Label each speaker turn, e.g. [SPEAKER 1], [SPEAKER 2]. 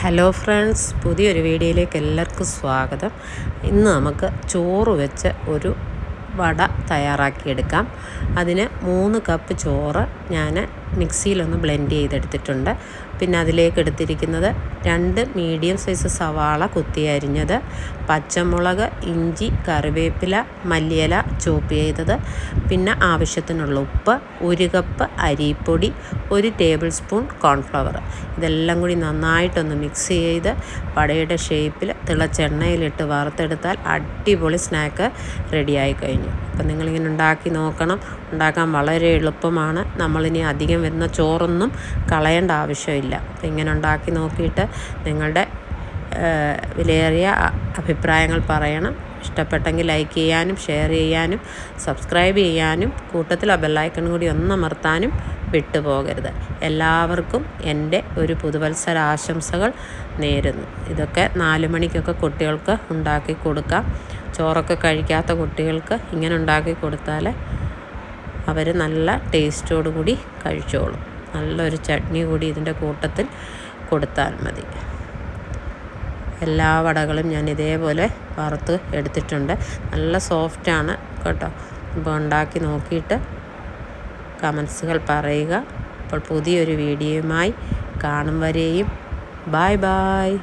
[SPEAKER 1] Hello friends, പുതിയൊരു വീഡിയോയിലേക്ക് എല്ലാവർക്കും സ്വാഗതം. ഇന്ന് നമുക്ക് ചോറ് വെച്ച് ഒരു വട തയ്യാറാക്കിയെടുക്കാം. അതിന് 3 കപ്പ് ചോറ് ഞാൻ മിക്സിയിലൊന്ന് ബ്ലെൻഡ് ചെയ്തെടുത്തിട്ടുണ്ട്. പിന്നെ അതിലേക്ക് എടുത്തിരിക്കുന്നത് 2 മീഡിയം സൈസ് സവാള കുത്തി അരിഞ്ഞത്, പച്ചമുളക്, ഇഞ്ചി, കറിവേപ്പില, മല്ലിയില ചോപ്പ് ചെയ്തത്, പിന്നെ ആവശ്യത്തിനുള്ള ഉപ്പ്, 1 കപ്പ് അരിപ്പൊടി, 1 ടേബിൾ സ്പൂൺ കോൺഫ്ലവർ. ഇതെല്ലാം കൂടി നന്നായിട്ടൊന്ന് മിക്സ് ചെയ്ത് വടയുടെ ഷേപ്പിൽ തിളച്ച എണ്ണയിലിട്ട് വറുത്തെടുത്താൽ അടിപൊളി സ്നാക്ക് റെഡിയായി കഴിഞ്ഞു. അപ്പം നിങ്ങളിങ്ങനെ ഉണ്ടാക്കി നോക്കണം. ഉണ്ടാക്കാൻ വളരെ എളുപ്പമാണ്. നമ്മളിനി അധികം വരുന്ന ചോറൊന്നും കളയേണ്ട ആവശ്യമില്ല. അപ്പം ഇങ്ങനെ ഉണ്ടാക്കി നോക്കിയിട്ട് നിങ്ങളുടെ വിലയേറിയ അഭിപ്രായങ്ങൾ പറയണം. ഇഷ്ടപ്പെട്ടെങ്കിൽ ലൈക്ക് ചെയ്യാനും ഷെയർ ചെയ്യാനും സബ്സ്ക്രൈബ് ചെയ്യാനും കൂട്ടത്തിൽ ആ ബെല്ലൈക്കൺ കൂടി ഒന്ന് അമർത്താനും വിട്ടുപോകരുത്. എല്ലാവർക്കും എൻ്റെ ഒരു പുതുവത്സര ആശംസകൾ നേരുന്നു. ഇതൊക്കെ 4 മണിക്കൊക്കെ കുട്ടികൾക്ക് ഉണ്ടാക്കി കൊടുക്കാം. ചോറൊക്കെ കഴിക്കാത്ത കുട്ടികൾക്ക് ഇങ്ങനെ ഉണ്ടാക്കി കൊടുത്താൽ അവർ നല്ല ടേസ്റ്റോടു കൂടി കഴിച്ചോളും. നല്ലൊരു ചട്നി കൂടി ഇതിൻ്റെ കൂട്ടത്തിൽ കൊടുത്താൽ മതി. എല്ലാ വടകളും ഞാൻ ഇതേപോലെ വറുത്ത് എടുത്തിട്ടുണ്ട്. നല്ല സോഫ്റ്റാണ് കേട്ടോ. അപ്പോൾ ഉണ്ടാക്കി നോക്കിയിട്ട് കമൻസുകൾ പറയുക. അപ്പോൾ പുതിയൊരു വീഡിയോയുമായി കാണും വരെയും ബായ് ബായ്.